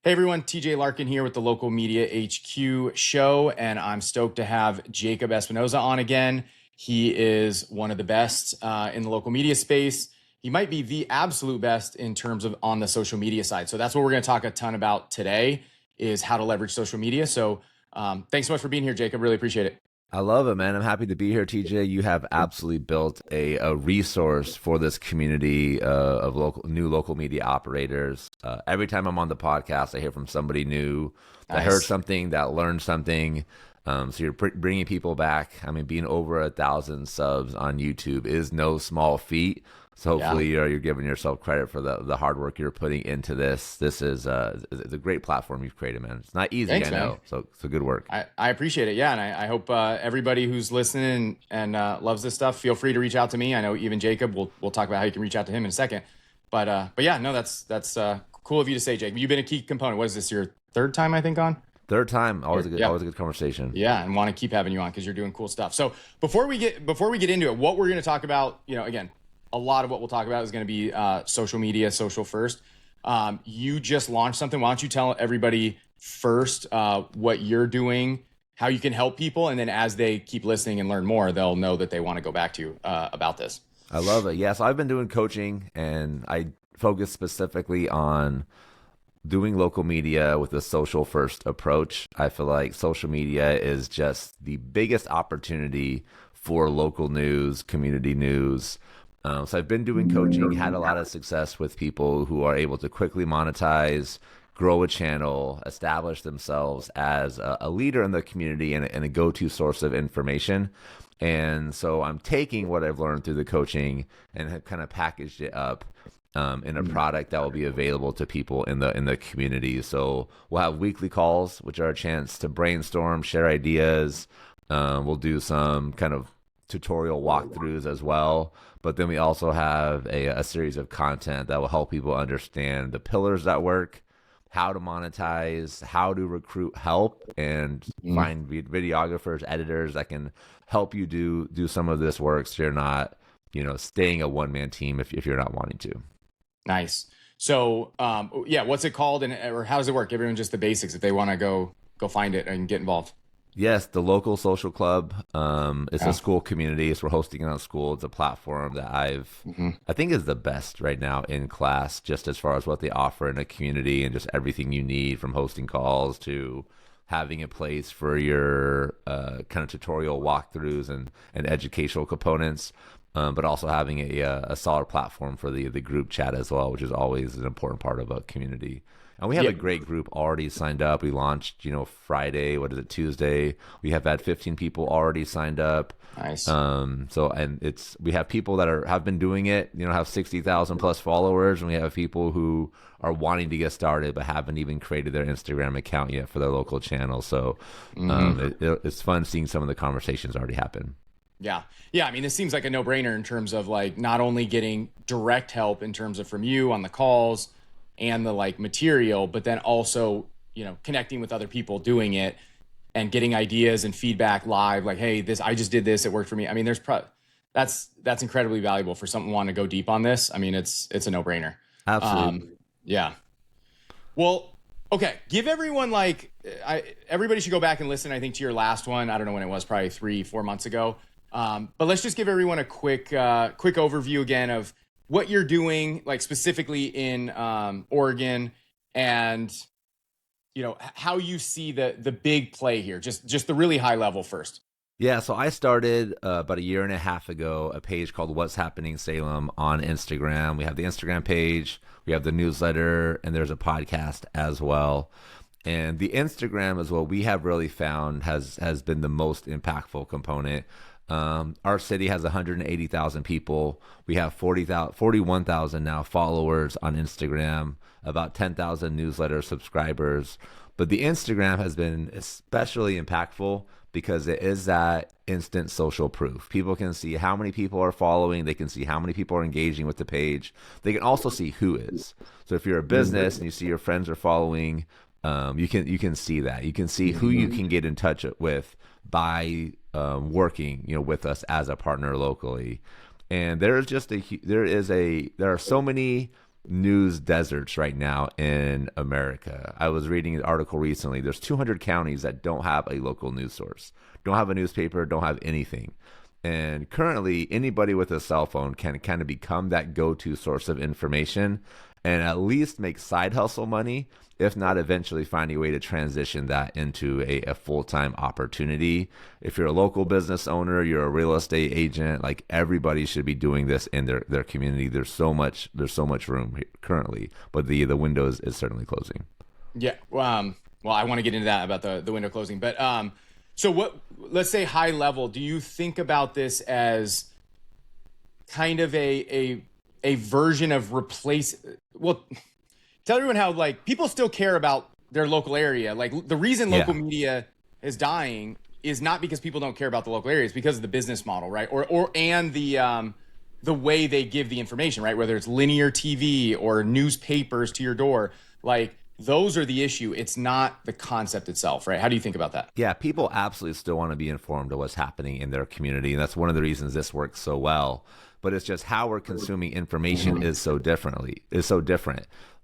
Hey everyone, TJ Larkin here with the Local Media HQ show, and I'm stoked to have Jacob Espinoza on again. He is one of the best in the local media space. He might be the absolute best in terms of on the social media side. So that's what we're going to talk a ton about today is how to leverage social media. So thanks so much for being here, Jacob. Really appreciate it. I love it, man. I'm happy to be here, TJ. You have absolutely built a resource for this community of new local media operators. Every time I'm on the podcast, I hear from somebody new that heard something, that learned something. So you're bringing people back. I mean, being over 1,000 subs on YouTube is no small feat. So hopefully you're giving yourself credit for the hard work you're putting into this. This is it's a great platform you've created, man. It's not easy, Thanks, I know. Man. So good work. I appreciate it. Yeah, and I hope everybody who's listening and loves this stuff, feel free to reach out to me. I know even Jacob. We'll talk about how you can reach out to him in a second. But yeah, no, that's cool of you to say, Jacob. You've been a key component. What is this, your third time I think on? Third time, always a good conversation. Yeah, and want to keep having you on because you're doing cool stuff. So before we get into it, what we're going to talk about, again, a lot of what we'll talk about is going to be social media, social first. You just launched something. Why don't you tell everybody first what you're doing, how you can help people, and then as they keep listening and learn more, they'll know that they want to go back to you about this. I love it. Yeah, so I've been doing coaching, and I focus specifically on doing local media with a social first approach. I feel like social media is just the biggest opportunity for local news, community news. So I've been doing coaching, had a lot of success with people who are able to quickly monetize, grow a channel, establish themselves as a leader in the community and a go-to source of information. And so I'm taking what I've learned through the coaching and have kind of packaged it up in a product that will be available to people in the community. So we'll have weekly calls, which are a chance to brainstorm, share ideas. We'll do some kind of tutorial walkthroughs as well. But then we also have a series of content that will help people understand the pillars that work, how to monetize, how to recruit help, and find videographers, editors that can help you do some of this work so you're not, staying a one-man team if you're not wanting to. Nice. So, what's it called or how does it work? Everyone, just the basics if they want to go find it and get involved. Yes, the local social club. It's a school community, so we're hosting it on school. It's a platform that I think is the best right now in class, just as far as what they offer in a community and just everything you need, from hosting calls to having a place for your kind of tutorial walkthroughs and educational components, but also having a solid platform for the group chat as well, which is always an important part of a community. And we have a great group already signed up. We launched, Friday. What is it? Tuesday. We have had 15 people already signed up. Nice. We have people that have been doing it, have 60,000 plus followers, and we have people who are wanting to get started but haven't even created their Instagram account yet for their local channel. So it's fun seeing some of the conversations already happen. Yeah. I mean, this seems like a no-brainer in terms of like not only getting direct help in terms of from you on the calls and the material, but then also, connecting with other people doing it and getting ideas and feedback live. Like, hey, I just did this. It worked for me. I mean, that's incredibly valuable for someone wanting to go deep on this. I mean, it's a no-brainer. Absolutely. Yeah. Well, okay. Give everyone everybody should go back and listen, I think, to your last one. I don't know when it was, probably 3-4 months ago. But let's just give everyone a quick overview again of what you're doing, specifically in Oregon, and how you see the big play here. Just the really high level first. Yeah, so I started about 1.5 years ago a page called What's Happening Salem on Instagram. We have the Instagram page, we have the newsletter, and there's a podcast as well. And the Instagram is what we have really found has been the most impactful component. Our city has 180,000 people. We have 41,000 now followers on Instagram, about 10,000 newsletter subscribers. But the Instagram has been especially impactful because it is that instant social proof. People can see how many people are following. They can see how many people are engaging with the page. They can also see who is. So if you're a business and you see your friends are following, you can see that. You can see who you can get in touch with by working, with us as a partner locally. And there are so many news deserts right now in America. I was reading an article recently. There's 200 counties that don't have a local news source, don't have a newspaper, don't have anything. And currently, anybody with a cell phone can kind of become that go-to source of information and at least make side hustle money, if not eventually find a way to transition that into a full-time opportunity. If you're a local business owner, you're a real estate agent, like everybody should be doing this in their community. There's so much room currently, but the window is certainly closing. Yeah. Well, I want to get into that about the window closing, but so what? Let's say high level. Do you think about this as kind of a version of replace? Well, tell everyone how like people still care about their local area. Like the reason local media is dying is not because people don't care about the local area. It's because of the business model, right? And the way they give the information, right? Whether it's linear TV or newspapers to your door, like those are the issue. It's not the concept itself, right? How do you think about that? Yeah, people absolutely still want to be informed of what's happening in their community, and that's one of the reasons this works so well. But it's just how we're consuming information is so different.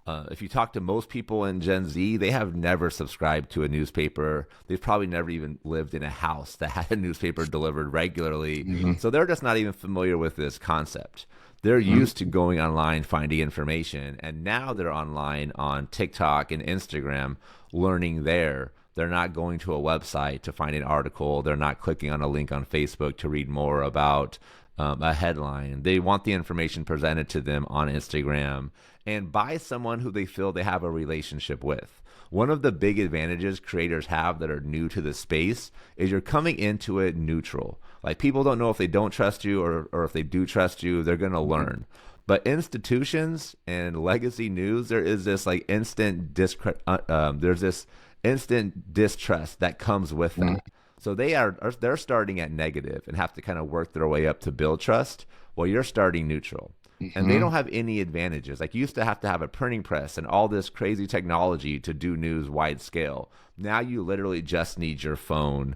If you talk to most people in Gen Z, they have never subscribed to a newspaper. They've probably never even lived in a house that had a newspaper delivered regularly. So they're just not even familiar with this concept. They're used to going online, finding information, and now they're online on TikTok and Instagram, learning there. They're not going to a website to find an article. They're not clicking on a link on Facebook to read more about a headline. They want the information presented to them on Instagram and by someone who they feel they have a relationship with. One of the big advantages creators have that are new to the space is you're coming into it neutral. Like people don't know if they don't trust you or if they do trust you, they're going to learn. But institutions and legacy news, there is this like there's this instant distrust that comes with that. So they're starting at negative and have to kind of work their way up to build trust while you're starting neutral. And they don't have any advantages. Like you used to have a printing press and all this crazy technology to do news wide scale. Now you literally just need your phone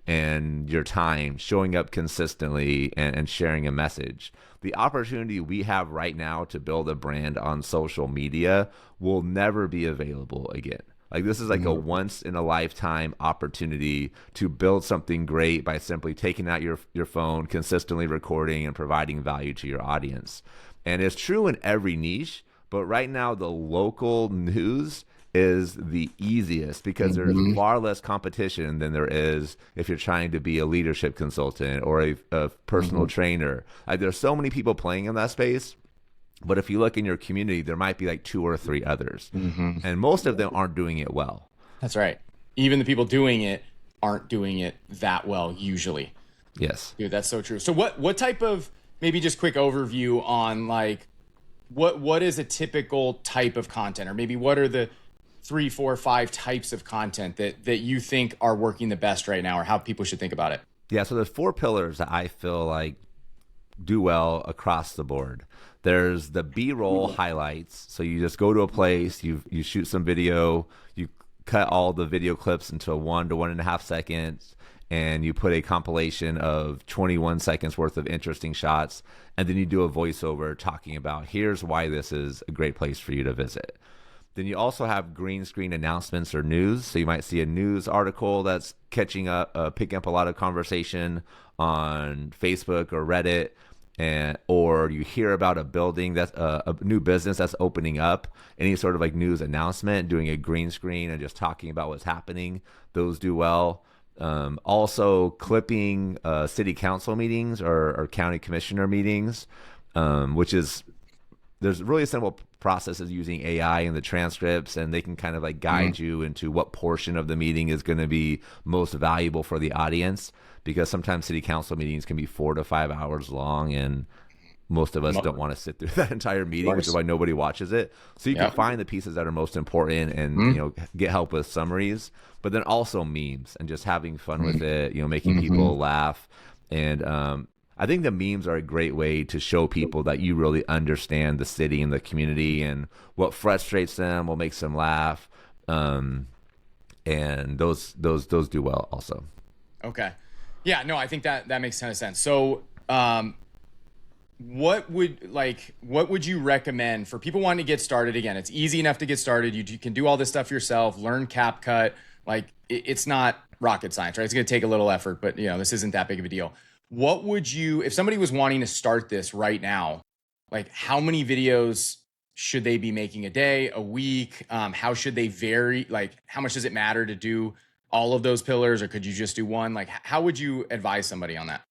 and your time showing up consistently and sharing a message. The opportunity we have right now to build a brand on social media will never be available again. Like this is like a once in a lifetime opportunity to build something great by simply taking out your phone, consistently recording and providing value to your audience. And it's true in every niche, but right now the local news is the easiest because there's far less competition than there is if you're trying to be a leadership consultant or a personal trainer. Like there's so many people playing in that space. But if you look in your community, there might be like 2 or 3 others. And most of them aren't doing it well. That's right. Even the people doing it aren't doing it that well usually. Yes. Dude, that's so true. So what type of, maybe just quick overview on like, what is a typical type of content? Or maybe what are the 3, 4, 5 types of content that you think are working the best right now or how people should think about it? Yeah, so there's 4 pillars that I feel like do well across the board. There's the B-roll highlights. So you just go to a place, you shoot some video, you cut all the video clips into 1 to 1.5 seconds, and you put a compilation of 21 seconds worth of interesting shots, and then you do a voiceover talking about here's why this is a great place for you to visit. Then you also have green screen announcements or news. So you might see a news article that's picking up a lot of conversation on Facebook or Reddit, or you hear about a building that's a new business that's opening up, any sort of like news announcement, doing a green screen and just talking about what's happening. Those do well. Also clipping city council meetings or county commissioner meetings, which is, there's really simple processes using AI in the transcripts, and they can kind of like guide you into what portion of the meeting is going to be most valuable for the audience, because sometimes city council meetings can be 4 to 5 hours long, and most of us don't want to sit through that entire meeting, which is why nobody watches it. So you can find the pieces that are most important and get help with summaries, but then also memes and just having fun with it, making people laugh. And I think the memes are a great way to show people that you really understand the city and the community and what frustrates them, what makes them laugh. And those do well also. Okay. Yeah, no, I think that makes a ton of sense. So what would you recommend for people wanting to get started? Again, it's easy enough to get started. You can do all this stuff yourself, learn CapCut. Like it's not rocket science, right? It's going to take a little effort, but this isn't that big of a deal. What would you, if somebody was wanting to start this right now, like how many videos should they be making a day, a week? How should they vary? Like how much does it matter to do all of those pillars, or could you just do one? Like how would you advise somebody on that?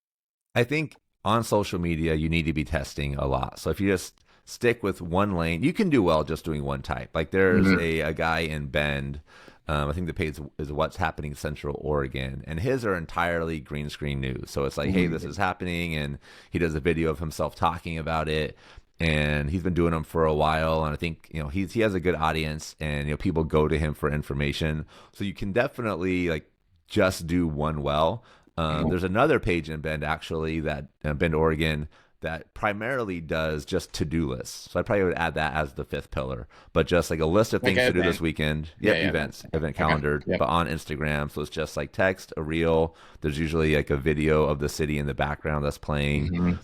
I think on social media, you need to be testing a lot. So if you just stick with one lane, you can do well just doing one type. Like there's a guy in Bend, I think the page is What's Happening Central Oregon, and his are entirely green screen news. So it's like, hey, this is happening, and he does a video of himself talking about it. And he's been doing them for a while, and I think he has a good audience, and people go to him for information. So you can definitely like just do one well. There's another page in Bend actually that Bend, Oregon, that primarily does just to-do lists. So I probably would add that as the fifth pillar, but just like a list of things to do this weekend. Event calendar, but on Instagram. So it's just like text, a reel. There's usually like a video of the city in the background that's playing.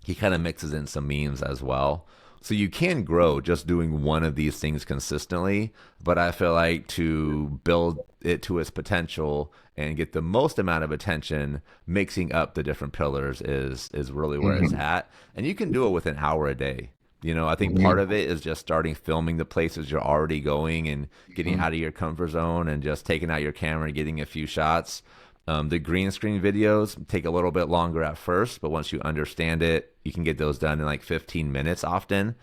He kind of mixes in some memes as well. So you can grow just doing one of these things consistently, but I feel like to build it to its potential and get the most amount of attention, mixing up the different pillars is really where it's at. And you can do it with an hour a day. I think part of it is just starting filming the places you're already going and getting out of your comfort zone and just taking out your camera and getting a few shots. The green screen videos take a little bit longer at first, but once you understand it, you can get those done in like 15 minutes often.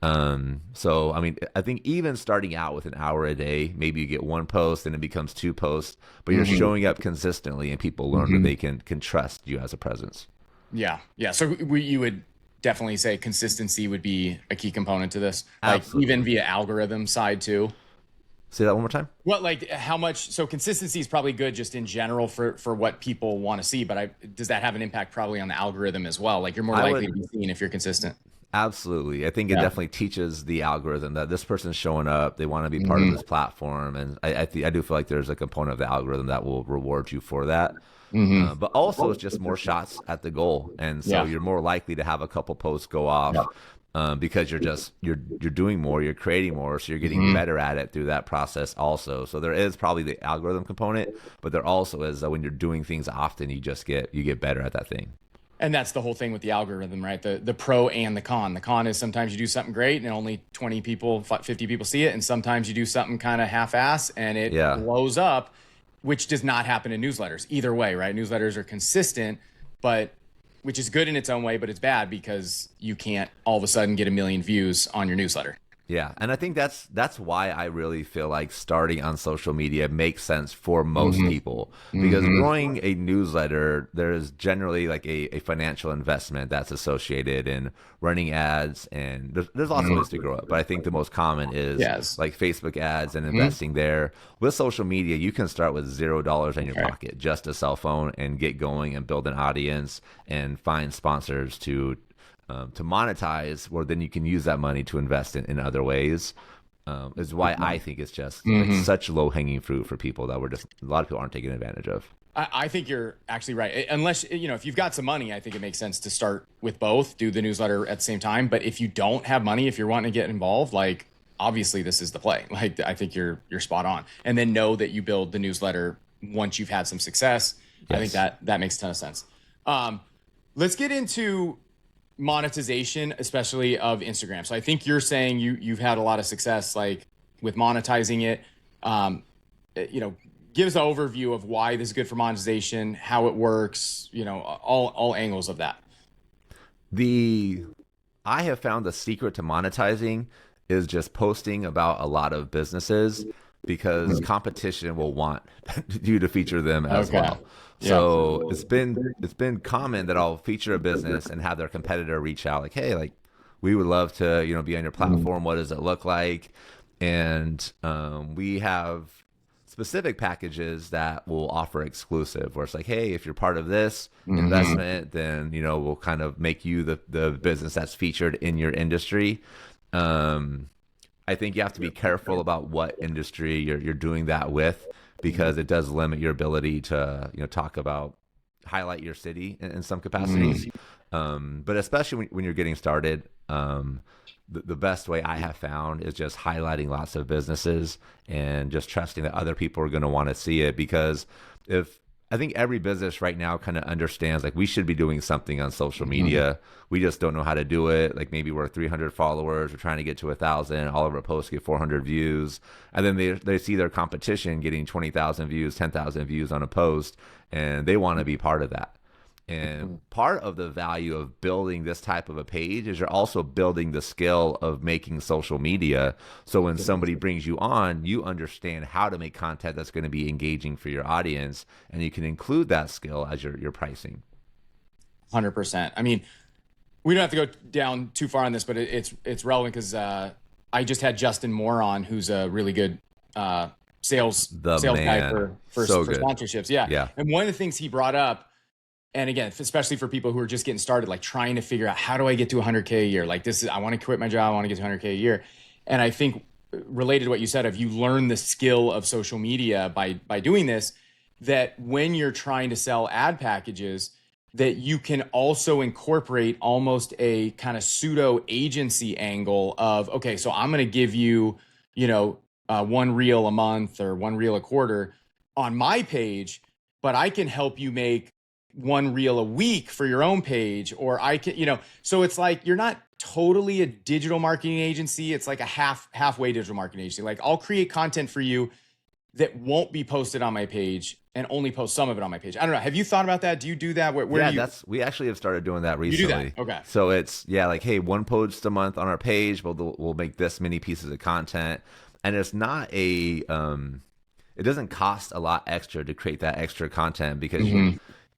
So, I mean, I think even starting out with an hour a day, maybe you get one post and it becomes two posts, but you're showing up consistently and people learn that they can trust you as a presence. Yeah. Yeah. So you would definitely say consistency would be a key component to this, like even via algorithm side too. Say that one more time. Well, like how much? So consistency is probably good just in general for what people want to see, but does that have an impact probably on the algorithm as well? Like you're more likely to be seen if you're consistent. Absolutely. I think it definitely teaches the algorithm that this person's showing up. They want to be part of this platform. And I do feel like there's a component of the algorithm that will reward you for that. But also it's just more shots at the goal. And so you're more likely to have a couple posts go off because you're doing more, you're creating more. So you're getting better at it through that process also. So there is probably the algorithm component, but there also is when you're doing things often, you get better at that thing. And that's the whole thing with the algorithm, right? The pro and the con. The con is sometimes you do something great and only 20 people, 50 people see it. And sometimes you do something kind of half-ass and it blows up, which does not happen in newsletters either way, right? Newsletters are consistent, which is good in its own way, but it's bad because you can't all of a sudden get 1 million views on your newsletter. Yeah, and I think that's why I really feel like starting on social media makes sense for most people, because growing a newsletter, there's generally like a financial investment that's associated in running ads, and there's lots of ways to grow it, but I think the most common is like Facebook ads and investing there. With social media, you can start with $0 in your pocket, just a cell phone, and get going and build an audience and find sponsors to monetize, where then you can use that money to invest in other ways. Is why I think it's just like such low hanging fruit for people that a lot of people aren't taking advantage of. I think you're actually right. Unless, if you've got some money, I think it makes sense to start with both, do the newsletter at the same time. But if you don't have money, if you're wanting to get involved, like obviously this is the play. Like I think you're spot on. And then know that you build the newsletter once you've had some success. I think that makes a ton of sense. Let's get into monetization, especially of Instagram. So I think you're saying you've had a lot of success, like with monetizing it. Give us an overview of why this is good for monetization, how it works, all angles of that. I have found the secret to monetizing is just posting about a lot of businesses, because competition will want you to feature them as well. So it's been common that I'll feature a business and have their competitor reach out like, hey, like we would love to, be on your platform. What does it look like? And we have specific packages that will offer exclusive, where it's like, hey, if you're part of this investment, then, we'll kind of make you the business that's featured in your industry. I think you have to be careful about what industry you're doing that with, because it does limit your ability to, highlight your city in some capacities. But especially when you're getting started, the best way I have found is just highlighting lots of businesses and just trusting that other people are going to want to see it. Because if I think every business right now kind of understands like we should be doing something on social media. We just don't know how to do it. Like maybe we're 300 followers, we're trying to get to 1,000. All of our posts get 400 views, and then they see their competition getting 20,000 views, 10,000 views on a post, and they want to be part of that. And part of the value of building this type of a page is you're also building the skill of making social media. So when somebody brings you on, you understand how to make content that's going to be engaging for your audience, and you can include that skill as your pricing. 100%. I mean, we don't have to go down too far on this, but it's relevant because I just had Justin Moore on, who's a really good sales guy for sponsorships. Yeah. And one of the things he brought up, and again, especially for people who are just getting started, like trying to figure out how do I get to 100K a year? Like I want to quit my job. I want to get to 100K a year. And I think related to what you said, if you learn the skill of social media by doing this, that when you're trying to sell ad packages, that you can also incorporate almost a kind of pseudo agency angle of, okay, so I'm going to give you, one reel a month or one reel a quarter on my page, but I can help you make one reel a week for your own page, or I can, so it's like, you're not totally a digital marketing agency. It's like a halfway digital marketing agency. Like I'll create content for you that won't be posted on my page and only post some of it on my page. I don't know. Have you thought about that? Do you do that? We actually have started doing that recently. You do that? Okay. So it's, like, hey, one post a month on our page. We'll make this many pieces of content. And it's not it doesn't cost a lot extra to create that extra content because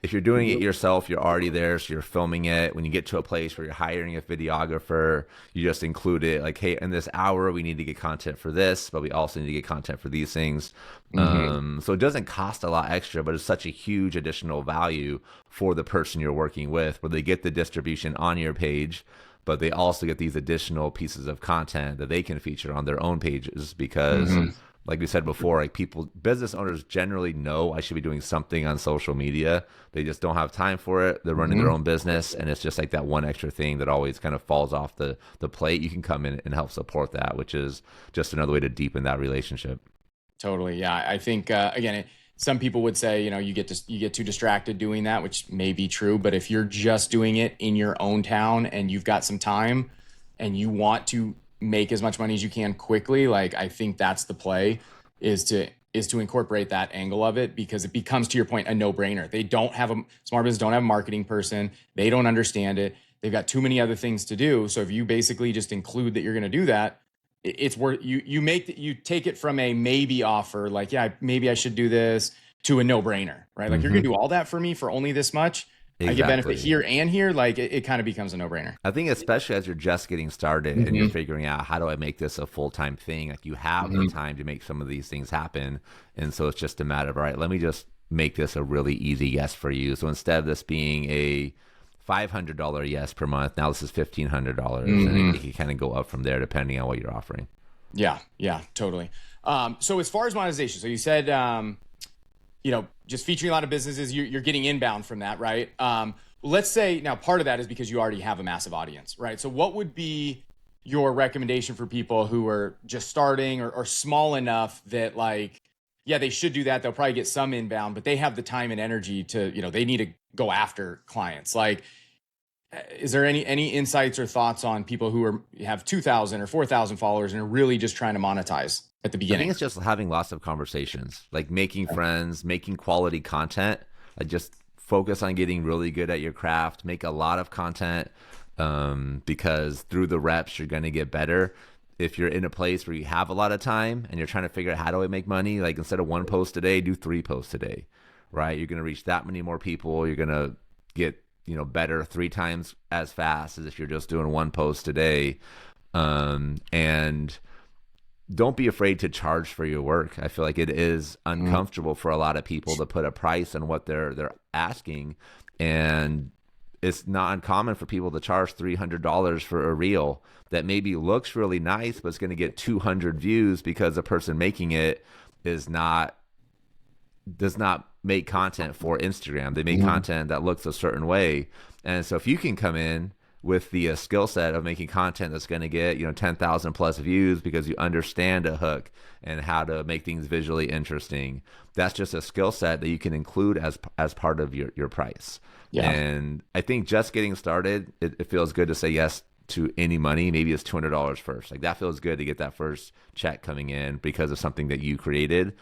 if you're doing it yourself, you're already there, so you're filming it. When you get to a place where you're hiring a videographer, you just include it like, hey, in this hour, we need to get content for this, but we also need to get content for these things. So it doesn't cost a lot extra, but it's such a huge additional value for the person you're working with, where they get the distribution on your page, but they also get these additional pieces of content that they can feature on their own pages because like we said before, like business owners generally know I should be doing something on social media. They just don't have time for it. They're running their own business, and it's just like that one extra thing that always kind of falls off the plate. You can come in and help support that, which is just another way to deepen that relationship. Totally. Yeah. I think, again, some people would say, you get too distracted doing that, which may be true. But if you're just doing it in your own town and you've got some time and you want to make as much money as you can quickly, like I think that's the play, is to incorporate that angle of it, because it becomes, to your point, a no-brainer. Smart business don't have a marketing person. They don't understand it. They've got too many other things to do. So if you basically just include that you're going to do that, it's worth you take it from a maybe offer, like, yeah, maybe I should do this, to a no-brainer, right? Like you're going to do all that for me for only this much. Exactly. I get benefit here and here. Like it kind of becomes a no-brainer. I think especially as you're just getting started and you're figuring out, how do I make this a full-time thing? Like you have the time to make some of these things happen. And so it's just a matter of, all right, let me just make this a really easy yes for you. So instead of this being a $500 yes per month, now this is $1,500. And it can kind of go up from there depending on what you're offering. Yeah, totally. So as far as monetization, so you said, just featuring a lot of businesses, you're getting inbound from that, right? Let's say now part of that is because you already have a massive audience, right? So what would be your recommendation for people who are just starting or small enough that, like, yeah, they should do that. They'll probably get some inbound, but they have the time and energy to, they need to go after clients. Like, is there any insights or thoughts on people who have 2,000 or 4,000 followers and are really just trying to monetize at the beginning? I think it's just having lots of conversations, like making friends, making quality content. Like just focus on getting really good at your craft, make a lot of content, because through the reps, you're going to get better. If you're in a place where you have a lot of time and you're trying to figure out how do I make money, like instead of one post a day, do 3 posts a day, right? You're going to reach that many more people. You're going to get better 3 times as fast as if you're just doing 1 post a day. And don't be afraid to charge for your work. I feel like it is uncomfortable for a lot of people to put a price on what they're asking. And it's not uncommon for people to charge $300 for a reel that maybe looks really nice, but it's going to get 200 views because the person making it is not does not make content for Instagram. They make content that looks a certain way. And so if you can come in with the skill set of making content that's going to get 10,000 plus views because you understand a hook and how to make things visually interesting, that's just a skill set that you can include as part of your price. Yeah. And I think just getting started, it feels good to say yes to any money. Maybe it's $200 first. Like, that feels good to get that first check coming in because of something that you created.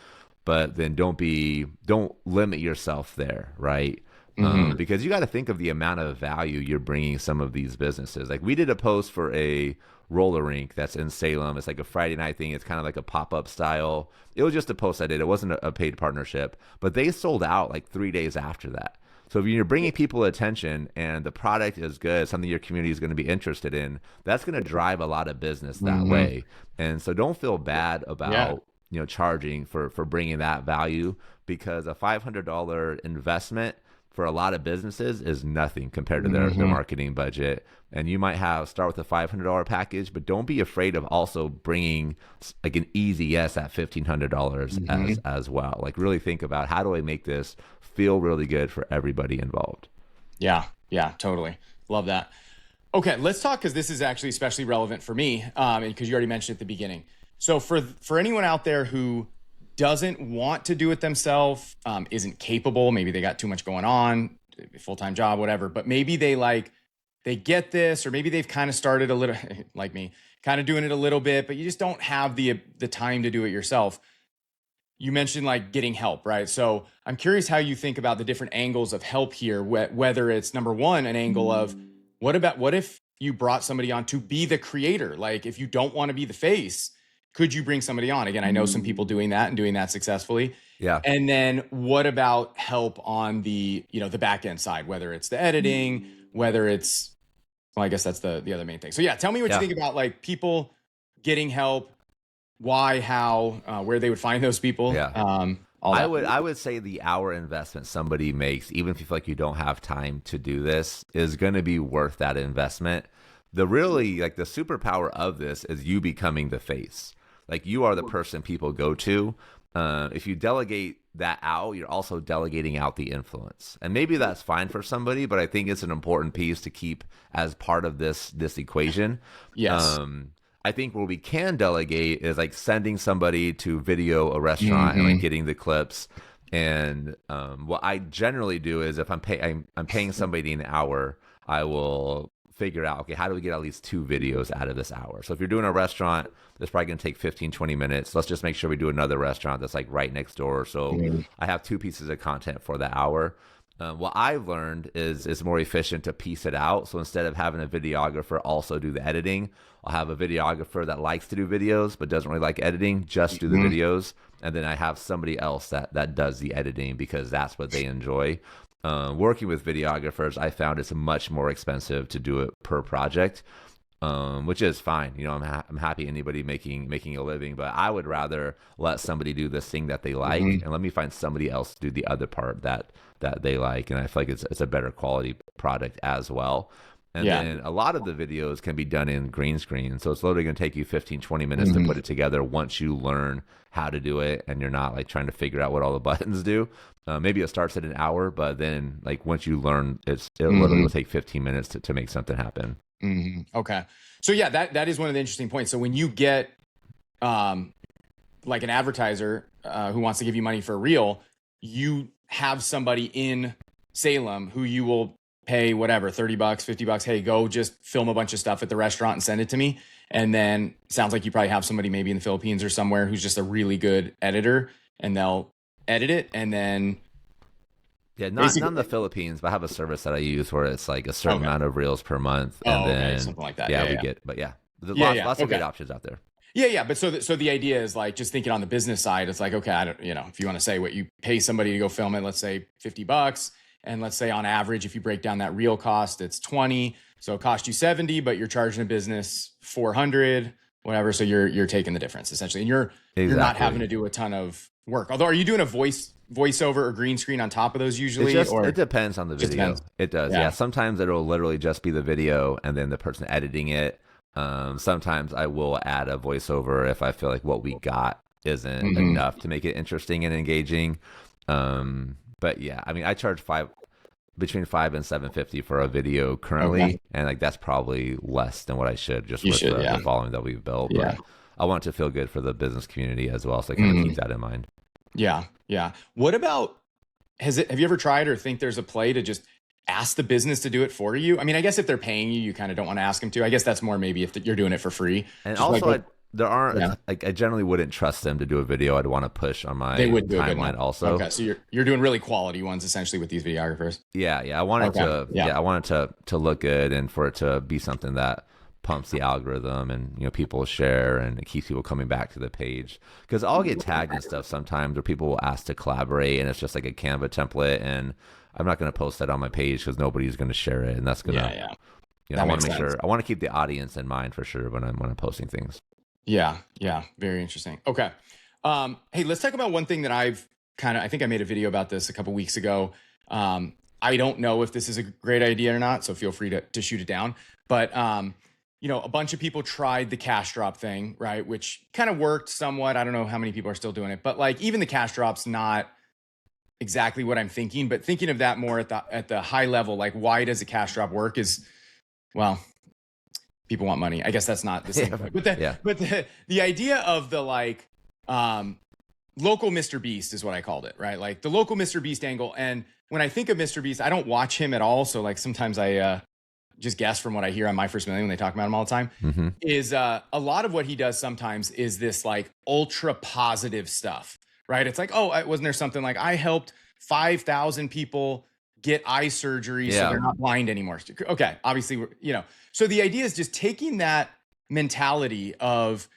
But then don't limit yourself there, right? Because you got to think of the amount of value you're bringing some of these businesses. Like, we did a post for a roller rink that's in Salem. It's like a Friday night thing. It's kind of like a pop-up style. It was just a post I did. It wasn't a paid partnership, but they sold out like 3 days after that. So if you're bringing people attention and the product is good, something your community is going to be interested in, that's going to drive a lot of business that way. And so don't feel bad about charging for bringing that value, because a $500 investment for a lot of businesses is nothing compared to their marketing budget. And you might start with a $500 package, but don't be afraid of also bringing like an easy yes at $1,500 as well. Like, really think about, how do I make this feel really good for everybody involved? Yeah, totally. Love that. Okay, let's talk, because this is actually especially relevant for me, and because you already mentioned at the beginning. So for anyone out there who doesn't want to do it themselves, isn't capable, maybe they got too much going on, full-time job, whatever, but maybe they get this, or maybe they've kind of started a little, like me, kind of doing it a little bit, but you just don't have the time to do it yourself. You mentioned like getting help, right? So I'm curious how you think about the different angles of help here, whether it's, number one, an angle of what if you brought somebody on to be the creator? Like, if you don't want to be the face, could you bring somebody on? Again, I know some people doing that and doing that successfully. Yeah. And then what about help on the, the back end side, whether it's the editing, whether it's, well, I guess that's the other main thing. So yeah, tell me what you think about like people getting help, why, how, where they would find those people. Yeah. I would say the hour investment somebody makes, even if you feel like you don't have time to do this, is going to be worth that investment. The superpower of this is you becoming the face. Like, you are the person people go to. If you delegate that out, you're also delegating out the influence. And maybe that's fine for somebody, but I think it's an important piece to keep as part of this equation. Yes. I think where we can delegate is like sending somebody to video a restaurant and like getting the clips. And what I generally do is, if I'm paying somebody an hour, I will figure out, okay, how do we get at least 2 videos out of this hour? So if you're doing a restaurant, that's probably going to take 15, 20 minutes. Let's just make sure we do another restaurant that's like right next door. So I have 2 pieces of content for the hour. What I've learned is it's more efficient to piece it out. So instead of having a videographer also do the editing, I'll have a videographer that likes to do videos but doesn't really like editing, just do the videos. And then I have somebody else that does the editing, because that's what they enjoy. Working with videographers, I found it's much more expensive to do it per project, which is fine. I'm happy anybody making a living, but I would rather let somebody do this thing that they like, and let me find somebody else to do the other part that they like, and I feel like it's a better quality product as well. And then a lot of the videos can be done in green screen, so it's literally going to take you 15, 20 minutes to put it together once you learn how to do it, and you're not like trying to figure out what all the buttons do. Maybe it starts at an hour, but then like once you learn, it literally will take 15 minutes to make something happen. Okay. So yeah, that is one of the interesting points. So when you get like an advertiser who wants to give you money for a reel, you have somebody in Salem who you will pay whatever, $30, $50. Hey, go just film a bunch of stuff at the restaurant and send it to me. And then sounds like you probably have somebody maybe in the Philippines or somewhere who's just a really good editor, and they'll edit it. And then not in the Philippines, but I have a service that I use where it's like a certain amount of reels per month, and then something like that. There's lots of great options out there. Yeah. But so the idea is like, just thinking on the business side, it's like, okay, I don't, if you want to say what you pay somebody to go film it, let's say $50, and let's say on average, if you break down that reel cost, it's 20. So it cost you 70, but you're charging a business 400, whatever. So you're taking the difference essentially, and you're not having to do a ton of work. Although, are you doing a voiceover or green screen on top of those usually? It depends on the video. It does. Yeah. Sometimes it'll literally just be the video and then the person editing it. Sometimes I will add a voiceover if I feel like what we got isn't enough to make it interesting and engaging. But yeah, I mean, I charge between 5 and 750 for a video Okay. currently, and like that's probably less than what I should just You with should. the Yeah. following that we've built. Yeah. But I want it to feel good for the business community as well, so I kind of keep Mhm. that in mind. Yeah. Yeah. What about, have you ever tried or think there's a play to just ask the business to do it for you? I mean, I guess if they're paying you, you kind of don't want to ask them to. I guess that's more maybe if you're doing it for free. And Just like, also, look, there aren't yeah, like I generally wouldn't trust them to do a video I'd want to push on they my would do a good timeline. one. Also, Okay, so you're doing really quality ones essentially with these videographers. yeah, I want it Okay, to, yeah, I want it to look good and for it to be something that pumps the algorithm and people share and it keeps people coming back to the page. Because I'll get tagged and stuff sometimes where people will ask to collaborate and it's just like a Canva template and I'm not going to post that on my page because nobody's going to share it and that's going yeah, to, yeah. I That want makes to make sense. sure I want to keep the audience in mind for sure when I'm posting things. Yeah, yeah, very interesting. Okay, hey, let's talk about one thing that I think I made a video about this a couple weeks ago. I don't know if this is a great idea or not, so feel free to shoot it down. But a bunch of people tried the cash drop thing, right? Which kind of worked somewhat. I don't know how many people are still doing it, but like even the cash drop's not exactly what I'm thinking. But thinking of that more at the high level, like why does a cash drop work? Is well, people want money. I guess that's not the same Yeah, point. But yeah, the idea of the like local Mr. Beast is what I called it, right? Like the local Mr. Beast angle. And when I think of Mr. Beast, I don't watch him at all. So like sometimes I just guess from what I hear on My First Million when they talk about him all the time, hmm is a lot of what he does sometimes is this like ultra positive stuff, right? It's like, oh, wasn't there something like I helped 5,000 people get eye surgery so yeah, they're not blind anymore. Okay, obviously, so the idea is just taking that mentality of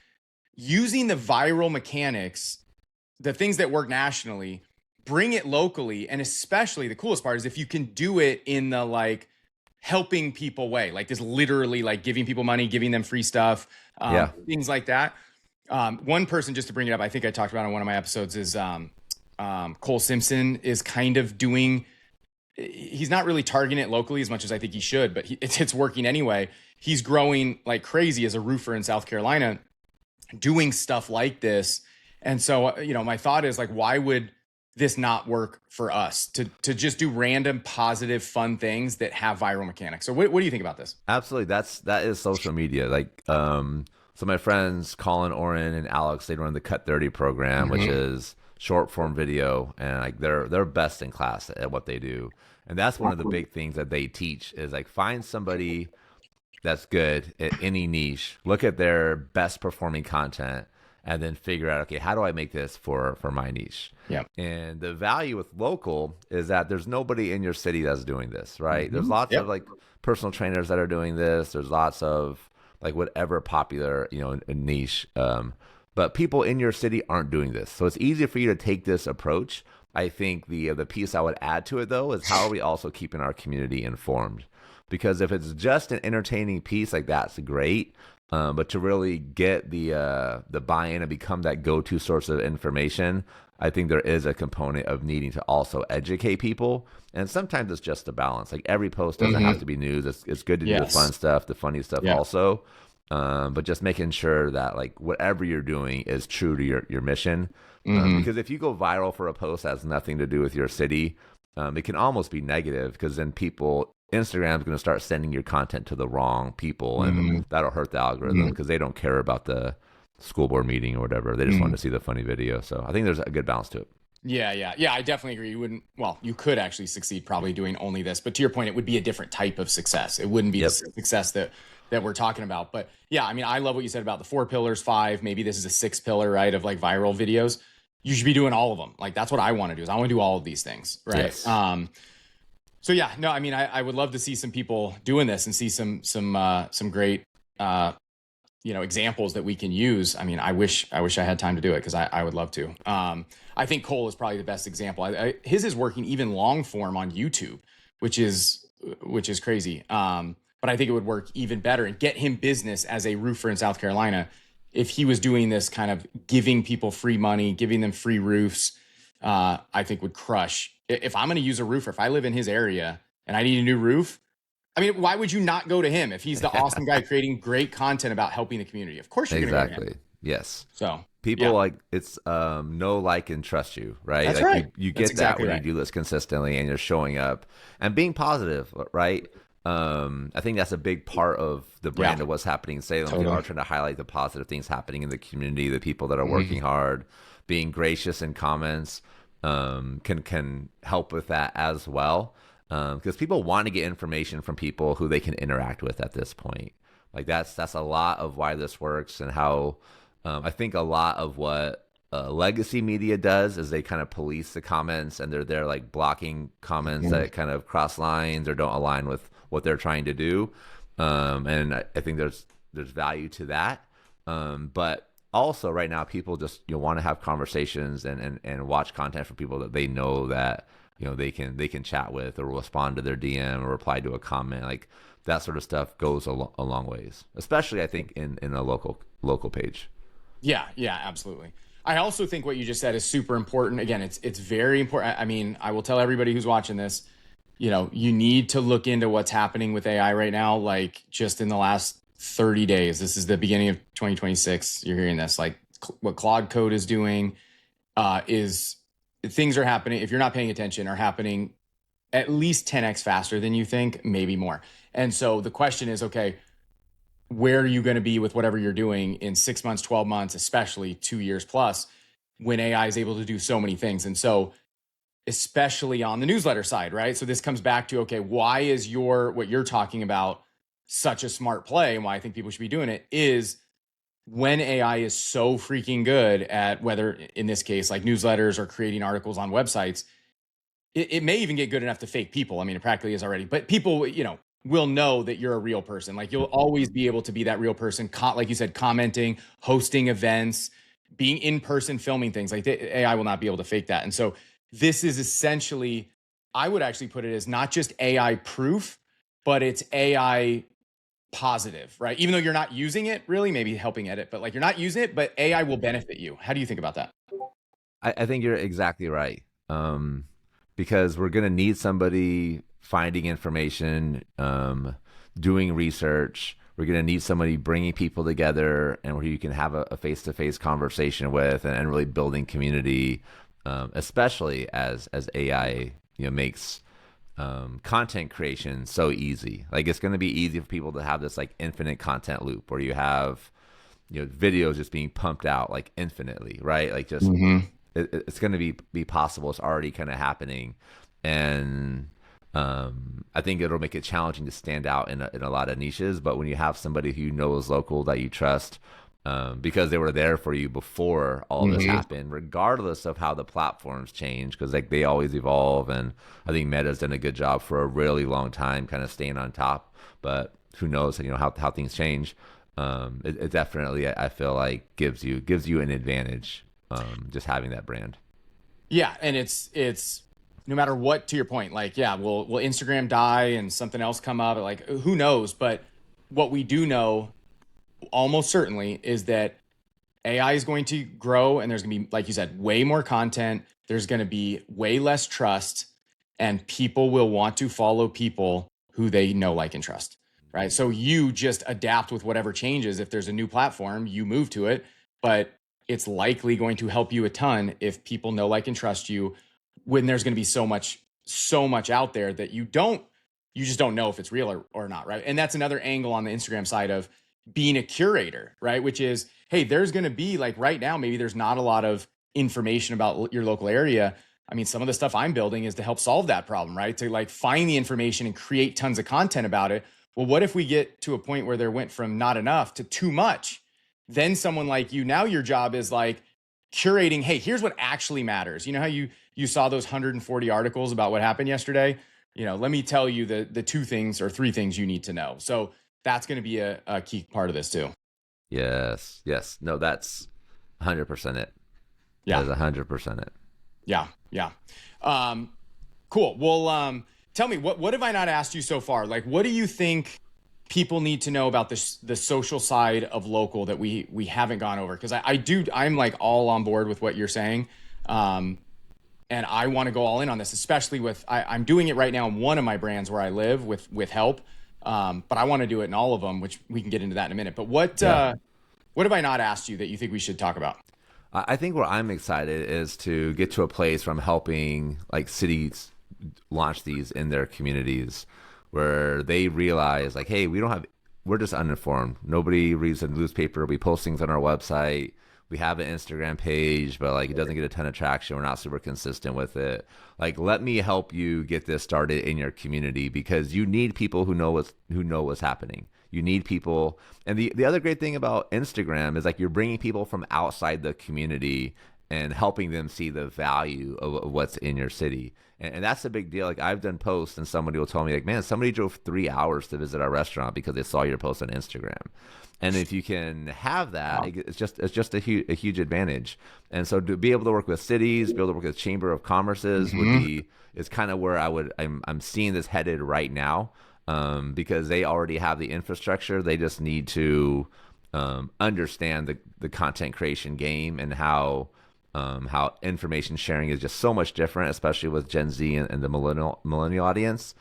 using the viral mechanics, the things that work nationally, bring it locally. And especially the coolest part is if you can do it in the like helping people way, like this literally like giving people money, giving them free stuff, yeah, things like that. One person, just to bring it up, I think I talked about in one of my episodes, is Cole Simpson is kind of doing, he's not really targeting it locally as much as I think he should, but it's working anyway. He's growing like crazy as a roofer in South Carolina, doing stuff like this. And so, my thought is like, why would this not work for us to just do random, positive, fun things that have viral mechanics? So what do you think about this? absolutely. That is social media. Like, so my friends Colin, Oren, and Alex, they run the Cut 30 program, which Mm-hmm. is short form video, and like they're best in class at what they do. And that's one of the big things that they teach is like find somebody that's good at any niche, look at their best performing content, and then figure out, okay, how do I make this for my niche? Yeah. And the value with local is that there's nobody in your city that's doing this, right? There's Mm-hmm. lots of Yep. like personal trainers that are doing this. There's lots of like whatever popular, niche. But people in your city aren't doing this. So it's easy for you to take this approach. I think the piece I would add to it though is how are we also keeping our community informed? Because if it's just an entertaining piece, like that's great. But to really get the buy-in and become that go-to source of information, I think there is a component of needing to also educate people. And sometimes it's just a balance. Like every post doesn't have Mm-hmm. to be news. It's good to do the Yes. fun stuff, the funny stuff Yeah. also. But just making sure that like whatever you're doing is true to your mission. Mm-hmm. Because if you go viral for a post that has nothing to do with your city, it can almost be negative because then Instagram's going to start sending your content to the wrong people, and Mm-hmm. that'll hurt the algorithm because they don't care about the school board meeting or whatever. They just want Mm-hmm. to see the funny video. So I think there's a good balance to it. Yeah, yeah, yeah. I definitely agree. You could actually succeed probably doing only this, but to your point, it would be a different type of success. It wouldn't be the Yep. success that we're talking about. But yeah, I mean, I love what you said about the 4 pillars, five. Maybe this is a 6 pillar, right? Of like viral videos. You should be doing all of them. Like that's what I want to do. Is I want to do all of these things, right? Yes. So yeah, no, I mean, I would love to see some people doing this and see some great examples that we can use. I mean, I wish I had time to do it because I would love to. I think Cole is probably the best example. His is working even long form on YouTube, which is crazy. But I think it would work even better and get him business as a roofer in South Carolina if he was doing this kind of giving people free money, giving them free roofs. I think would crush. If I'm going to use a roofer, if I live in his area and I need a new roof, I mean, why would you not go to him if he's the awesome guy creating great content about helping the community? Of course you're going to go to him. Exactly. Yes. So People yeah, like it's know, like, and trust you, right? that's Like right. you That's get that exactly when you right. do this consistently and you're showing up and being positive, right? I think that's a big part of the Yeah, brand of what's happening in Salem. We totally. are trying to highlight the positive things happening in the community, the people that are Mhm. working hard, being gracious in comments, can help with that as well. Because people want to get information from people who they can interact with at this point. Like that's a lot of why this works and how I think a lot of what legacy media does is they kind of police the comments and they're like blocking comments Mhm. that kind of cross lines or don't align with what they're trying to do. And I think there's value to that. But also right now people just want to have conversations and watch content from people that they know that they can chat with or respond to their DM or reply to a comment. Like that sort of stuff goes a long ways, especially I think in a local page. Yeah, yeah, absolutely. I also think what you just said is super important. Again, it's very important. I mean, I will tell everybody who's watching this, you need to look into what's happening with AI right now. Like just in the last 30 days, this is the beginning of 2026. You're hearing this, like what Claude Code is doing, is things are happening. If you're not paying attention, are happening at least 10x faster than you think, maybe more. And so the question is, okay, where are you going to be with whatever you're doing in 6 months, 12 months, especially 2 years plus, when AI is able to do so many things? And so, especially on the newsletter side, right? So this comes back to, okay, why is what you're talking about such a smart play, and why I think people should be doing it is when AI is so freaking good at, whether in this case like newsletters or creating articles on websites, it may even get good enough to fake people. I mean, it practically is already, but people, will know that you're a real person. Like you'll always be able to be that real person, like you said, commenting, hosting events, being in person, filming things. Like the AI will not be able to fake that. And so this is essentially, I would actually put it as not just AI proof, but it's AI positive, right? Even though you're not using it really, maybe helping edit, but like you're not using it, but AI will benefit you. How do you think about that? I think you're exactly right. Because we're going to need somebody finding information, doing research. We're going to need somebody bringing people together and where you can have a face-to-face conversation with and really building community, especially as AI makes content creation so easy. Like it's going to be easy for people to have this like infinite content loop where you have videos just being pumped out like infinitely, right? Like just Mm-hmm. it's going to be possible. It's already kind of happening, and I think it'll make it challenging to stand out in a lot of niches. But when you have somebody who you know is local that you trust, because they were there for you before all this Mm-hmm. happened, regardless of how the platforms change, because like they always evolve, and I think Meta's done a good job for a really long time, kind of staying on top. But who knows, how things change. It definitely I feel like gives you an advantage, just having that brand. Yeah, and it's no matter what, to your point, like yeah, will Instagram die and something else come up? Like who knows? But what we do know almost certainly is that AI is going to grow and there's going to be, like you said, way more content. There's going to be way less trust, and people will want to follow people who they know, like, and trust. Right. So you just adapt with whatever changes. If there's a new platform, you move to it, but it's likely going to help you a ton if people know, like, and trust you, when there's going to be so much out there that you just don't know if it's real or not. Right. And that's another angle on the Instagram side of being a curator, right? Which is, hey, there's going to be, like, right now, maybe there's not a lot of information about your local area. I mean, some of the stuff I'm building is to help solve that problem, right? To like find the information and create tons of content about it. Well, what if we get to a point where there went from not enough to too much? Then someone like you, now your job is like curating, hey, here's what actually matters. You know how you saw those 140 articles about what happened yesterday? Let me tell you the two things or three things you need to know. So that's going to be a key part of this too. Yes, yes. No, that's 100% it. That Yeah. is 100% it. Yeah. Yeah. Um, cool. Well, tell me, what have I not asked you so far? Like, what do you think people need to know about the social side of local that we haven't gone over? Because I'm like all on board with what you're saying. Um, and I want to go all in on this, especially with I'm doing it right now in one of my brands where I live with help. But I want to do it in all of them, which we can get into that in a minute. But Yeah. What have I not asked you that you think we should talk about? I think where I'm excited is to get to a place where I'm helping like cities launch these in their communities where they realize like, hey, we're just uninformed. Nobody reads the newspaper. We post things on our website. We have an Instagram page, but like it doesn't get a ton of traction. We're not super consistent with it. Like, let me help you get this started in your community because you need people who know what's happening. You need people, and the other great thing about Instagram is like you're bringing people from outside the community and helping them see the value of what's in your city. And that's a big deal. Like I've done posts and somebody will tell me like, man, somebody drove 3 hours to visit our restaurant because they saw your post on Instagram. And if you can have that, it's just a huge advantage. And so to be able to work with cities, be able to work with Chamber of Commerce's is kind of where I'm seeing this headed right now. Because they already have the infrastructure. They just need to understand the content creation game and how information sharing is just so much different, especially with Gen Z and the millennial audience.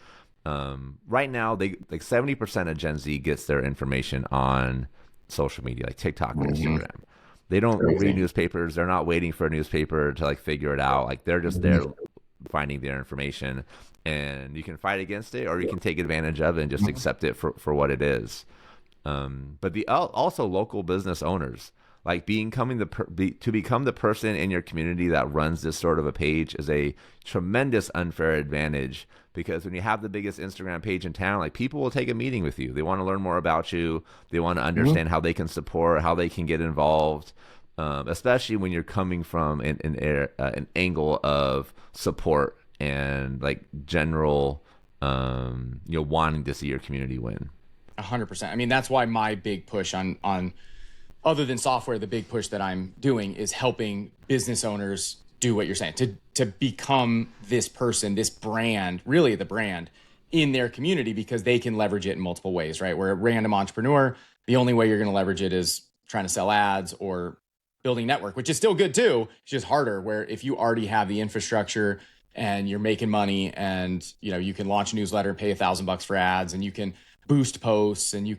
Right now, they like 70% of Gen Z gets their information on social media, like TikTok or Instagram. They don't read newspapers. They're not waiting for a newspaper to like figure it out. Like they're just there finding their information, and you can fight against it or you can take advantage of it and just accept it for what it is. But also local business owners, like become the person in your community that runs this sort of a page is a tremendous unfair advantage, because when you have the biggest Instagram page in town, like people will take a meeting with you. They want to learn more about you. They want to understand how they can support, how they can get involved. Especially when you're coming from an angle of support and like general, wanting to see your community win. 100%. I mean, that's why my big push on other than software, the big push that I'm doing is helping business owners do what you're saying, to become this person, this brand, really the brand in their community, because they can leverage it in multiple ways, right? Where a random entrepreneur, the only way you're going to leverage it is trying to sell ads or building network, which is still good too. It's just harder. Where if you already have the infrastructure and you're making money, and you can launch a newsletter and pay $1,000 for ads, and you can boost posts, and you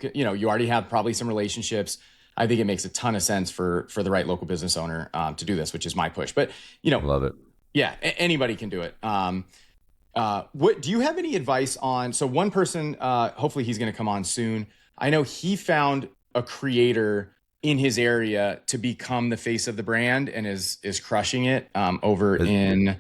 already have probably some relationships. I think it makes a ton of sense for the right local business owner to do this, which is my push. But Love it. Yeah, anybody can do it. What do you have any advice on? So one person, hopefully he's going to come on soon. I know he found a creator in his area to become the face of the brand and is crushing it over in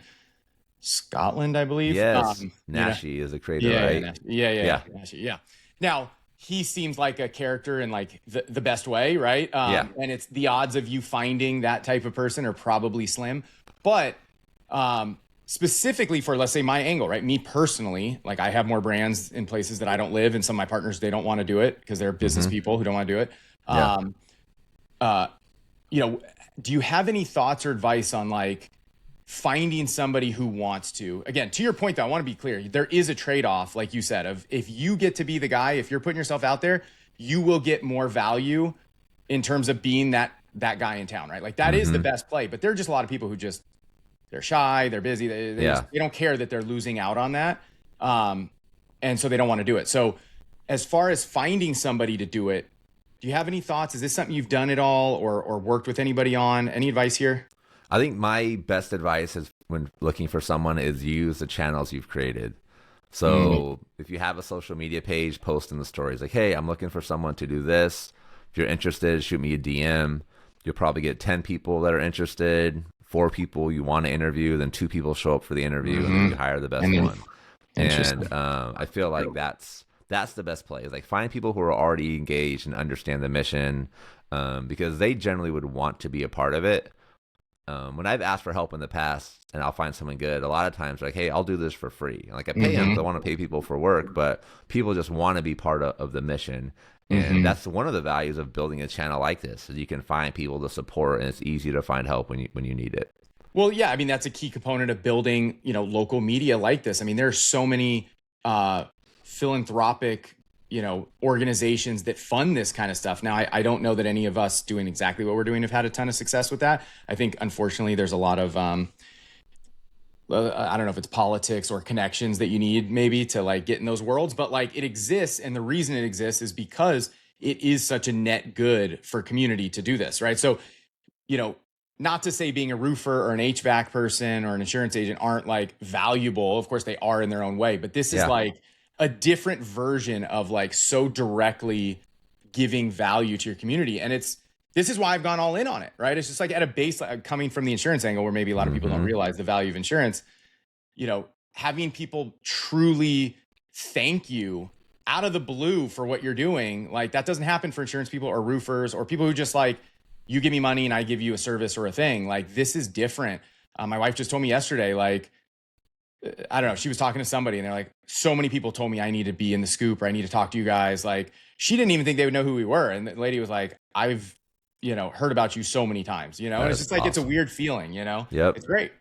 Scotland, I believe. Yes, Nashi is a creator, right? Yeah. Nashi, yeah. Now he seems like a character in like the best way, right? And it's the odds of you finding that type of person are probably slim. But specifically for, let's say, my angle, right? Me personally, like I have more brands in places that I don't live, and some of my partners, they don't want to do it because they're business people who don't want to do it. Do you have any thoughts or advice on like finding somebody who wants to? Again, to your point though, I want to be clear. There is a trade-off, like you said, of if you get to be the guy, if you're putting yourself out there, you will get more value in terms of being that guy in town, right? Like that is the best play. But there are just a lot of people who they're shy, they're busy, they don't care that they're losing out on that. And so they don't want to do it. So as far as finding somebody to do it, do you have any thoughts? Is this something you've done at all or worked with anybody on? Any advice here? I think my best advice is when looking for someone is use the channels you've created. So if you have a social media page, post in the stories like, hey, I'm looking for someone to do this. If you're interested, shoot me a DM. You'll probably get 10 people that are interested, 4 people you want to interview, then 2 people show up for the interview, and then you hire the best one. And I feel like that's the best play, is like find people who are already engaged and understand the mission, because they generally would want to be a part of it. When I've asked for help in the past and I'll find someone good, a lot of times like, hey, I'll do this for free. Like I pay them because I want to pay people for work, but people just want to be part of the mission. And that's one of the values of building a channel like this, is you can find people to support, and it's easy to find help when you need it. Well, yeah, I mean, that's a key component of building, local media like this. I mean, there are so many philanthropic, organizations that fund this kind of stuff. Now, I don't know that any of us doing exactly what we're doing have had a ton of success with that. I think, unfortunately, there's a lot of, I don't know if it's politics or connections that you need maybe to like get in those worlds, but like it exists. And the reason it exists is because it is such a net good for community to do this, right? So, you know, not to say being a roofer or an HVAC person or an insurance agent aren't like valuable. Of course, they are in their own way, but this is Yeah. like a different version of like so directly giving value to your community. And this is why I've gone all in on it, right? It's just like at a base, like, coming from the insurance angle where maybe a lot of people don't Hmm. realize the value of insurance, having people truly thank you out of the blue for what you're doing, like that doesn't happen for insurance people or roofers or people who just like, you give me money and I give you a service or a thing. Like this is different. My wife just told me yesterday, like, I don't know, she was talking to somebody and they're like, so many people told me I need to be in the scoop or I need to talk to you guys. Like she didn't even think they would know who we were. And the lady was like, I've, heard about you so many times, and it's That's just like, it's a awesome. weird feeling, Yep. it's great.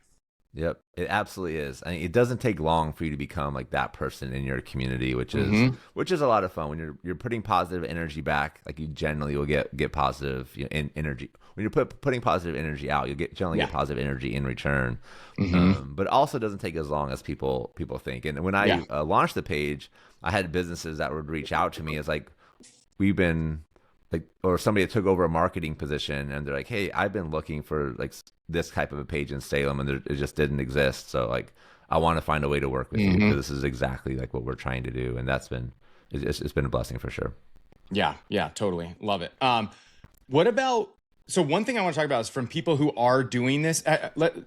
Yep, it absolutely is. I mean, it doesn't take long for you to become like that person in your community, Mm-hmm. which is a lot of fun when you're putting positive energy back. Like you generally will get positive energy when you're putting positive energy out. You'll generally Yeah. get positive energy in return. Mm-hmm. But it also doesn't take as long as people think. And when Yeah. I launched the page, I had businesses that would reach out to me as like, we've been like, or somebody that took over a marketing position and they're like, hey, I've been looking for like this type of a page in Salem and it just didn't exist. So like, I want to find a way to work with you because Mm-hmm. this is exactly like what we're trying to do. And it's been a blessing for sure. Yeah. Yeah. Totally. Love it. What about, so one thing I want to talk about is from people who are doing this.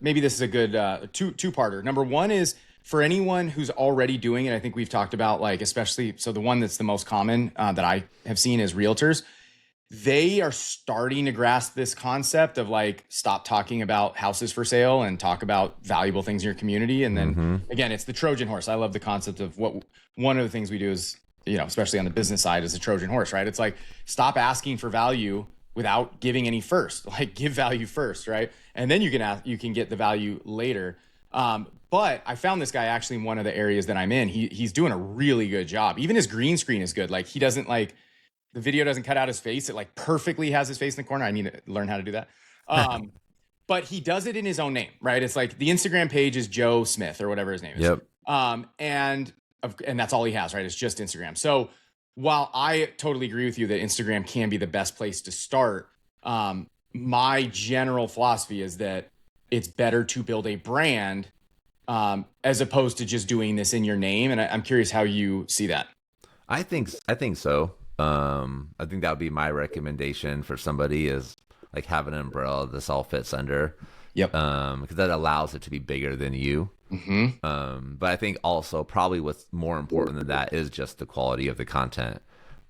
Maybe this is a good two-parter. Number one is for anyone who's already doing it. I think we've talked about like, especially, so the one that's the most common that I have seen is realtors. They are starting to grasp this concept of like, stop talking about houses for sale and talk about valuable things in your community. And then Mm-hmm. again, it's the Trojan horse. I love the concept of what one of the things we do is, especially on the business side, is the Trojan horse, right? It's like, stop asking for value without giving any first. Like, give value first, right? And then you can get the value later. But I found this guy actually in one of the areas that I'm in. He's doing a really good job. Even his green screen is good. Like, he doesn't like, the video doesn't cut out his face. It like perfectly has his face in the corner. I need to learn how to do that. Um, but he does it in his own name, right? It's like the Instagram page is Joe Smith or whatever his name is. Yep. And that's all he has, right? It's just Instagram. So while I totally agree with you that Instagram can be the best place to start, my general philosophy is that it's better to build a brand as opposed to just doing this in your name. And I'm curious how you see that. I think so. I think that would be my recommendation for somebody is like have an umbrella this all fits under. Yep. Because that allows it to be bigger than you. Mm-hmm. But I think also probably what's more important than that is just the quality of the content.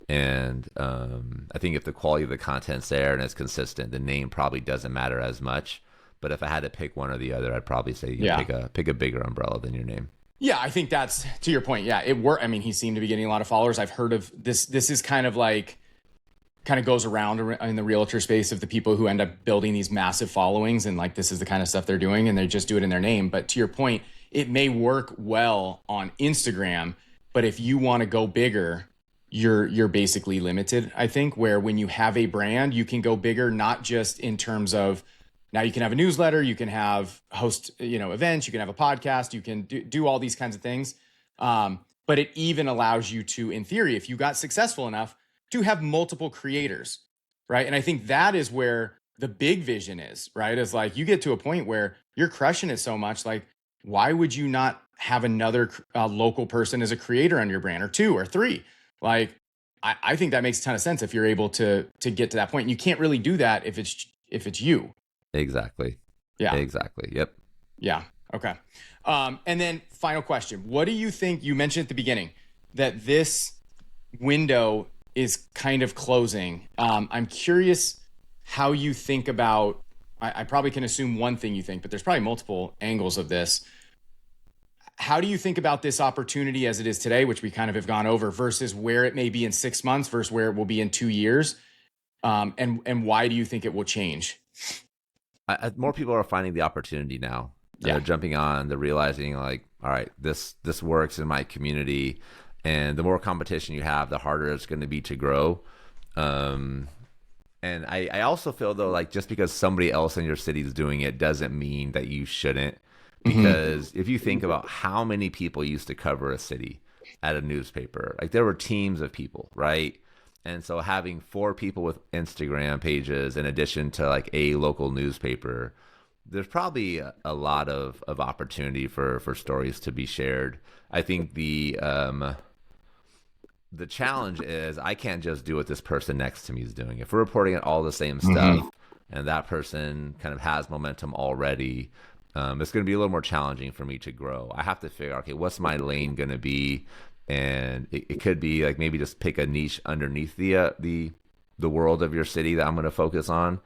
And I think if the quality of the content's there and it's consistent, the name probably doesn't matter as much. But if I had to pick one or the other, I'd probably say Yeah. pick a bigger umbrella than your name. Yeah, I think that's to your point. Yeah, it worked. I mean, he seemed to be getting a lot of followers. I've heard of this. This is kind of like, kind of goes around in the realtor space of the people who end up building these massive followings. And like, this is the kind of stuff they're doing and they just do it in their name. But to your point, it may work well on Instagram, but if you want to go bigger, you're basically limited, I think, where when you have a brand, you can go bigger, not just in terms of, now you can have a newsletter, you can have host, events, you can have a podcast, you can do all these kinds of things. But it even allows you to, in theory, if you got successful enough, to have multiple creators, right? And I think that is where the big vision is, right? Is like, you get to a point where you're crushing it so much, like, why would you not have another local person as a creator on your brand, or two or three? Like, I think that makes a ton of sense if you're able to get to that point. And you can't really do that if it's you. Exactly. Yeah. Exactly. Yep. Yeah. Okay. And then final question. What do you think? You mentioned at the beginning that this window is kind of closing. I'm curious how you think about, I probably can assume one thing you think, but there's probably multiple angles of this. How do you think about this opportunity as it is today, which we kind of have gone over, versus where it may be in 6 months versus where it will be in 2 years? And why do you think it will change? More people are finding the opportunity now. Yeah. They're jumping on. They're realizing like, all right, this works in my community, and the more competition you have, the harder it's going to be to grow. And I also feel though, like just because somebody else in your city is doing it doesn't mean that you shouldn't. Because if you think about how many people used to cover a city at a newspaper, like there were teams of people, right? And so having 4 people with Instagram pages in addition to like a local newspaper, there's probably a lot of opportunity for stories to be shared. I think the challenge is I can't just do what this person next to me is doing. If we're reporting on all the same stuff and that person kind of has momentum already, it's going to be a little more challenging for me to grow. I have to figure out, okay, what's my lane going to be? And it could be like maybe just pick a niche underneath the world of your city that I'm going to focus on.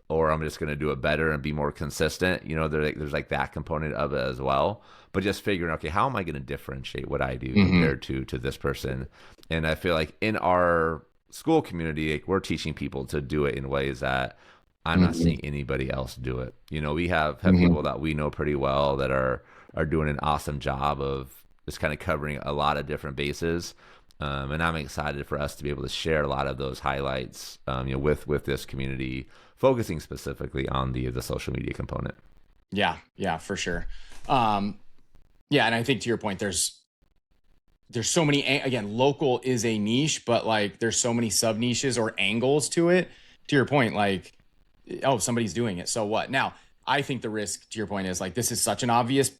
Or I'm just going to do it better and be more consistent. There's like that component of it as well. But just figuring, okay, how am I going to differentiate what I do compared to this person? And I feel like in our school community, like, we're teaching people to do it in ways that I'm not seeing anybody else do it. We have people that we know pretty well that are doing an awesome job of just kind of covering a lot of different bases. And I'm excited for us to be able to share a lot of those highlights, with this community, focusing specifically on the social media component. Yeah, for sure. Yeah, and I think to your point, there's so many, again, local is a niche, but like there's so many sub niches or angles to it. To your point, like, oh, somebody's doing it, so what? Now, I think the risk, to your point, is like this is such an obvious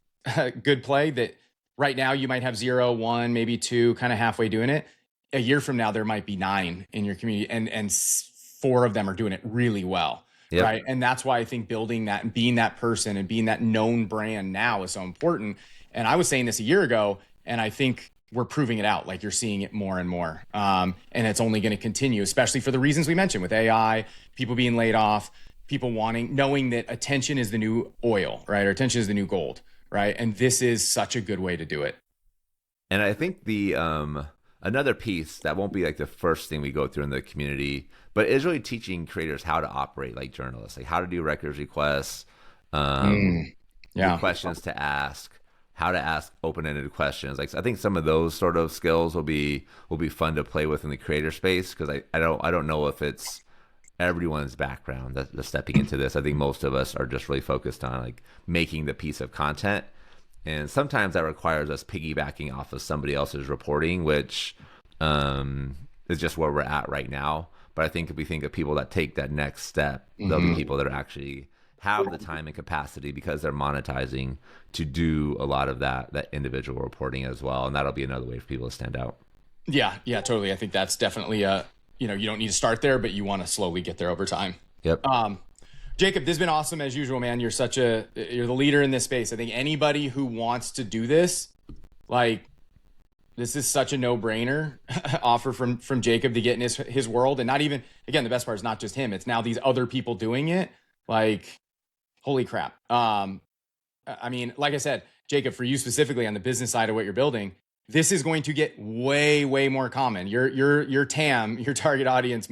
good play that right now you might have 0, 1, maybe 2, kind of halfway doing it. A year from now, there might be 9 in your community, and 4 of them are doing it really well. Yep. Right. And that's why I think building that and being that person and being that known brand now is so important. And I was saying this a year ago, and I think we're proving it out. Like, you're seeing it more and more. And it's only going to continue, especially for the reasons we mentioned with AI, people being laid off, people knowing that attention is the new oil, right? Or attention is the new gold, right? And this is such a good way to do it. And I think the another piece that won't be like the first thing we go through in the community, but is really teaching creators how to operate like journalists, like how to do records requests, questions to ask, how to ask open-ended questions. Like, I think some of those sort of skills will be fun to play with in the creator space, because I don't know if it's everyone's background that's stepping into this. I think most of us are just really focused on like making the piece of content, and sometimes that requires us piggybacking off of somebody else's reporting, which is just where we're at right now. But I think if we think of people that take that next step, there'll be people that are actually have the time and capacity, because they're monetizing, to do a lot of that individual reporting as well. And that'll be another way for people to stand out. Yeah, totally. I think that's definitely you don't need to start there, but you want to slowly get there over time. Yep. Jacob, this has been awesome as usual, man. You're the leader in this space. I think anybody who wants to do this, like, this is such a no-brainer offer from Jacob to get in his world. And not even, again, the best part is not just him. It's now these other people doing it. Like, holy crap. I mean, like I said, Jacob, for you specifically on the business side of what you're building, this is going to get way, way more common. Your TAM, your target audience,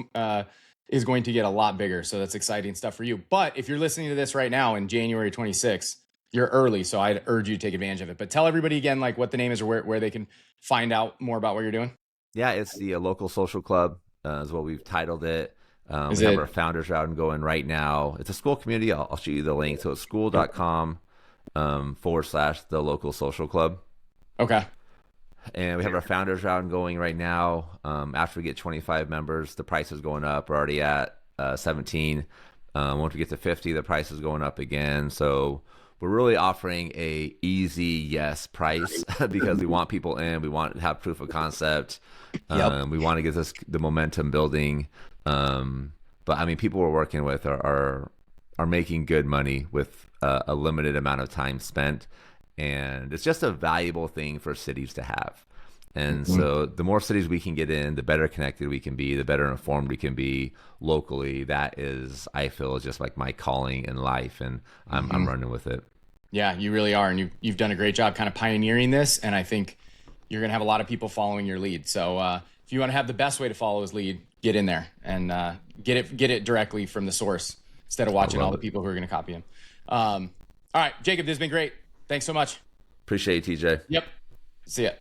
is going to get a lot bigger. So that's exciting stuff for you. But if you're listening to this right now in January 26th, you're early. So I'd urge you to take advantage of it. But tell everybody again, like, what the name is, or where they can find out more about what you're doing. Yeah, it's the local social club is what we've titled it. We have our founders round going right now. It's a school community. I'll shoot you the link. So it's school.com /the local social club. Okay. And we have our founders round going right now. After we get 25 members, the price is going up. We're already at 17. Once we get to 50, the price is going up again. So we're really offering a easy yes price because we want people in. We want to have proof of concept. We want to get the momentum building. But I mean, people we're working with are making good money with a limited amount of time spent. And it's just a valuable thing for cities to have. And so the more cities we can get in, the better connected we can be, the better informed we can be locally. That is, I feel, is just like my calling in life, and I'm running with it. Yeah, you really are. And you've done a great job kind of pioneering this. And I think you're going to have a lot of people following your lead. So if you want to have the best way to follow his lead, get in there and get it directly from the source instead of watching all the people who are going to copy him. All right, Jacob, this has been great. Thanks so much. Appreciate you, TJ. Yep. See ya.